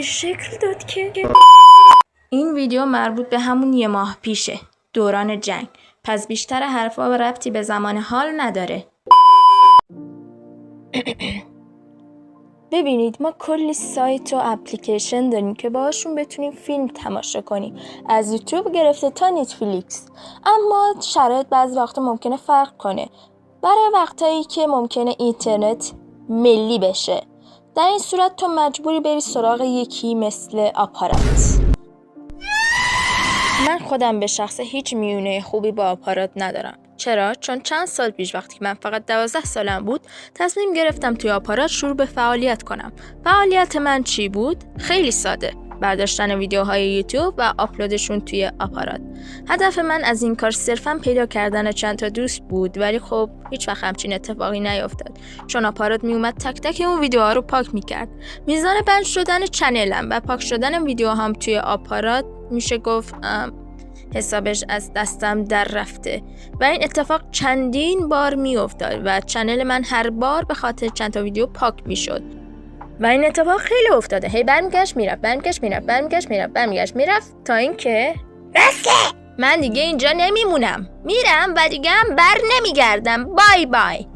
شکل داد که این ویدیو مربوط به همون یه ماه پیشه، دوران جنگ. پس بیشتر حرفا ربطی به زمان حال نداره. ببینید ما کلی سایت و اپلیکیشن داریم که باهاشون بتونیم فیلم تماشا کنیم، از یوتیوب گرفته تا نتفلیکس. اما شرایط بعضی وقتا ممکنه فرق کنه. برای وقتایی که ممکنه اینترنت ملی بشه، در این صورت تو مجبوری بری سراغ یکی مثل آپارات. من خودم به شخص هیچ میونه خوبی با آپارات ندارم. چرا؟ چون چند سال پیش وقتی من فقط 12 سالم بود تصمیم گرفتم توی آپارات شروع به فعالیت کنم. فعالیت من چی بود؟ خیلی ساده. برداشتن ویدیوهای یوتیوب و آپلودشون توی آپارات. هدف من از این کار صرفاً پیدا کردن چند تا دوست بود، ولی خب هیچ وقت همچین اتفاقی نیفتاد، چون آپارات میومد تک تک اون ویدیوها رو پاک میکرد. میزان بند شدن چنلم و پاک شدن ویدیوهام توی آپارات میشه گفت حسابش از دستم در رفته و این اتفاق چندین بار میافتاد و چنل من هر بار به خاطر چند تا ویدیو پاک میشد و این اتفاق خیلی افتاده. هی برمیگشت میرفت تا اینکه من دیگه اینجا نمیمونم، میرم و دیگه هم بر نمیگردم. بای بای.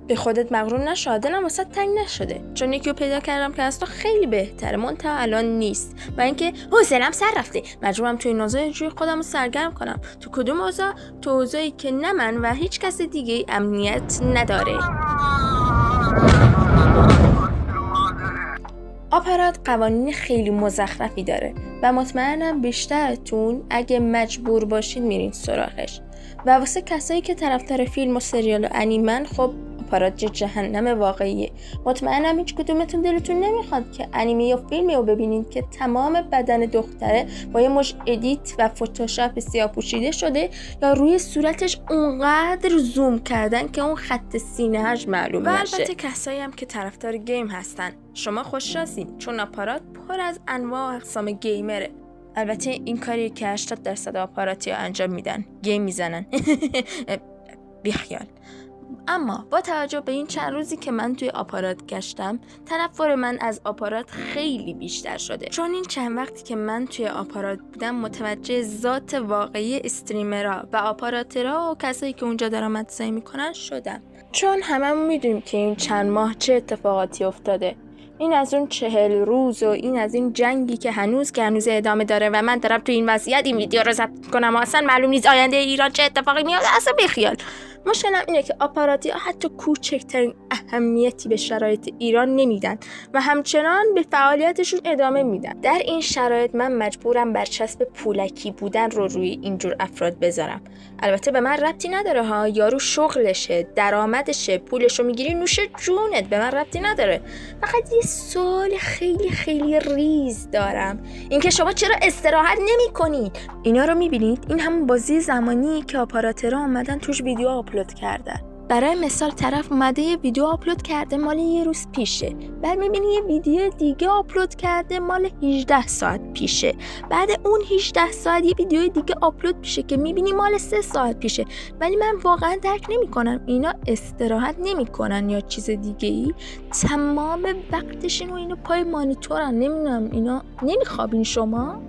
به خودت مغرور نشو، دلم واسه تنگ نشده، چون یکی رو پیدا کردم که از تو خیلی بهتره، منتها الان نیست و اینکه حوصله‌ام سر رفته، مجبورم توی این اوضاع اینجوری خودم رو سرگرم کنم. تو کدوم اوضاع؟ تو اوضاعی که نه من و هیچ کس دیگه امنیت نداره. آپارات قوانین خیلی مزخرفی داره و مطمئنم بیشترتون اگه مجبور باشین میرین سراغش. و واسه کسایی که طرفدار فیلم و سریال و انیمن، خب آپارات جهنم واقعیه. مطمئنم هیچ کدومتون دلتون نمیخواد که انیمه یا فیلمی رو ببینید که تمام بدن دختره با یه مش ادیت و فتوشاپ سیاه پوشیده شده یا روی صورتش اونقدر زوم کردن که اون خط سینه‌اش معلوم نشه. و البته کسایی هم که طرفدار گیم هستن، شما خوششانسین، چون آپارات پر از انواع و اقسام گیمره. البته این کاری که 80% آپاراتی‌ها انجام میدن، گیم میزنن. بیخیال. اما با توجه به این چند روزی که من توی آپارات گشتم، تنفر من از آپارات خیلی بیشتر شده، چون این چند وقتی که من توی آپارات بودم متوجه ذات واقعی استریمرها و آپاراترها و کسایی که اونجا درآمدزایی میکنن شدم. چون هممون میدونیم که این چند ماه چه اتفاقاتی افتاده. این از اون 40 روز و این از این جنگی که هنوز ادامه داره و من دارم تو این وضعیت این ویدیو رو ضبط کنم و اصلا معلوم نیست آینده ایران چه اتفاقی میاد. اصلا بیخیال. مشکلم اینه که آپاراتی حتی کوچکترین اهمیتی به شرایط ایران نمیدن و همچنان به فعالیتشون ادامه میدن. در این شرایط من مجبورم برچسب پولکی بودن رو روی اینجور افراد بذارم. البته به من ربطی نداره ها، یارو شغلشه، درآمدشه، پولشو میگیری نوش جونت، به من ربطی نداره. فقط یه سوال خیلی خیلی ریز دارم، اینکه شما چرا استراحت نمی‌کنید؟ اینا رو میبینید؟ این همون بازی زمانی که آپاراترها اومدن توش ویدیو آپلود کردن. برای مثال طرف اومده یه ویدیو آپلود کرده مال یه روز پیشه، بعد میبینی یه ویدیو دیگه آپلود کرده مال 18 ساعت پیشه، بعد اون 18 ساعت یه ویدیو دیگه آپلود میشه که میبینی مال 3 ساعت پیشه. ولی من واقعا درک نمیکنم اینا استراحت نمیکنن یا چیز دیگه ای؟ تمام وقتشون اینو پای مانیتورن. نمیدونم اینا نمیخوابین شما؟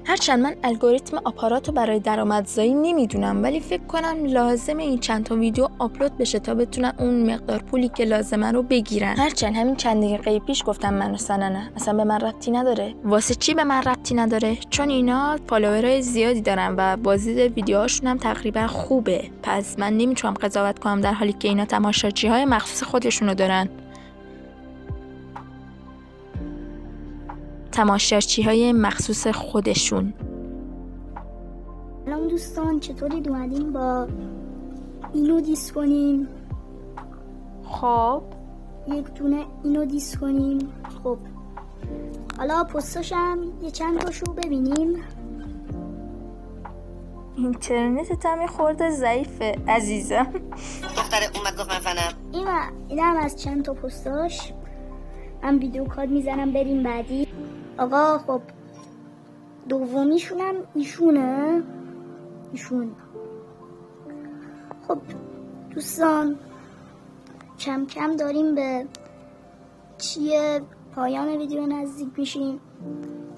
هرچند من الگوریتم آپارات رو برای درآمدزایی نمیدونم، ولی فکر کنم لازمه این چند تا ویدیو آپلود بشه تا بتونن اون مقدار پولی که لازمه رو بگیرن. هرچند همین چند دقیقه پیش گفتم من نه اصلا به من ربطی نداره. واسه چی به من ربطی نداره؟ چون اینا فالوورای زیادی دارن و بازدید ویدیوهاشون هم تقریبا خوبه. پس من نمیتونم قضاوت کنم در حالی که اینا تماشاچی‌های مخصوص خودشونو دارن. تماشاچی‌های مخصوص خودشون. سلام دوستان، چطورید؟ اومدیم با اینو دیس کنیم. خب یک دونه اینو دیس کنیم. خب حالا پستاشم یه چند تاشو ببینیم. اینترنتت هم خورده ضعیفه عزیزم. دختره اومد گفت من فنم. این هم از چند تا پستاش. من ویدیو کال میزنم بریم بعدی. آقا خب دومیشونم ایشونه. خب دوستان کم کم داریم به پایان ویدیو نزدیک میشیم.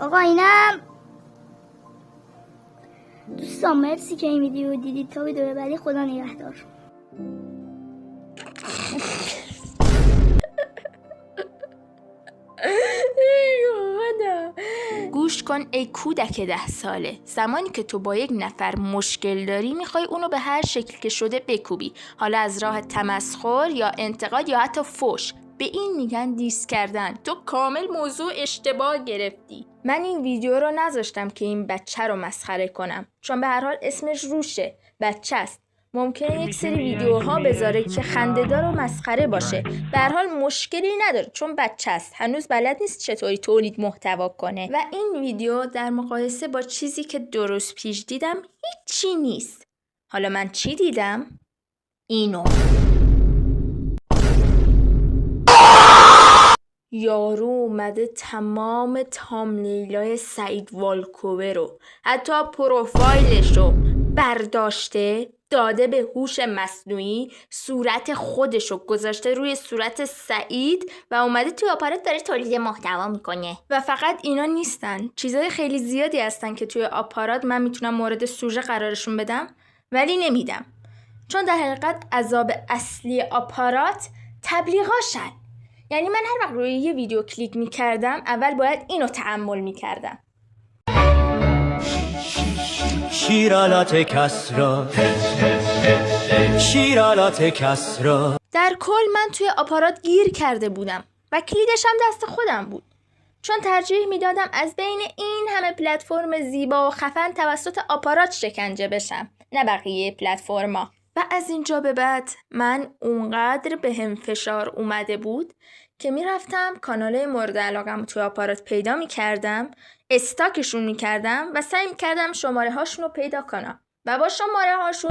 آقا اینم دوستان مرسی که این ویدیو دیدید. تا ویدیو بعدی خدا نگهدار. گوش کن ای کودک 10 ساله، زمانی که تو با یک نفر مشکل داری میخوای اونو به هر شکل که شده بکوبی، حالا از راه تمسخر یا انتقاد یا حتی فحش. به این میگن دیس کردن. تو کامل موضوع اشتباه گرفتی. من این ویدیو رو نذاشتم که این بچه رو مسخره کنم، چون به هر حال اسمش روشه، بچه است. ممکنه یک سری ویدیوها بذاره که خنده‌دار و مسخره باشه. به هر حال مشکلی نداره چون بچه است، هنوز بلد نیست چطوری تولید محتوا کنه. و این ویدیو در مقایسه با چیزی که 2 روز پیش دیدم هیچی نیست. حالا من چی دیدم؟ اینو. یارو اومده تمام تامنیلای سعید والکوه رو، حتی پروفایلش رو برداشته، داده به هوش مصنوعی، صورت خودش رو گذاشته روی صورت سعید و اومده توی آپارات داره تولید محتوا میکنه. و فقط اینا نیستن، چیزای خیلی زیادی هستن که توی آپارات من میتونم مورد سوژه قرارشون بدم ولی نمیدم، چون در حقیقت عذاب اصلی آپارات تبلیغاشن. یعنی من هر وقت روی یه ویدیو کلیک میکردم اول باید اینو تأمل میکردم. شیرالات کسرا، شیرالات کسرا. در کل من توی آپارات گیر کرده بودم و کلیدش هم دست خودم بود، چون ترجیح میدادم از بین این همه پلتفرم زیبا و خفن توسط آپارات شکنجه بشم، نه بقیه پلتفرما. و از اینجا به بعد من اونقدر بهم فشار اومده بود که میرفتم کانال مورد علاقم توی آپارات پیدا میکردم، استاکشون میکردم و سعی میکردم شماره هاشون رو پیدا کنم و با شماره هاشون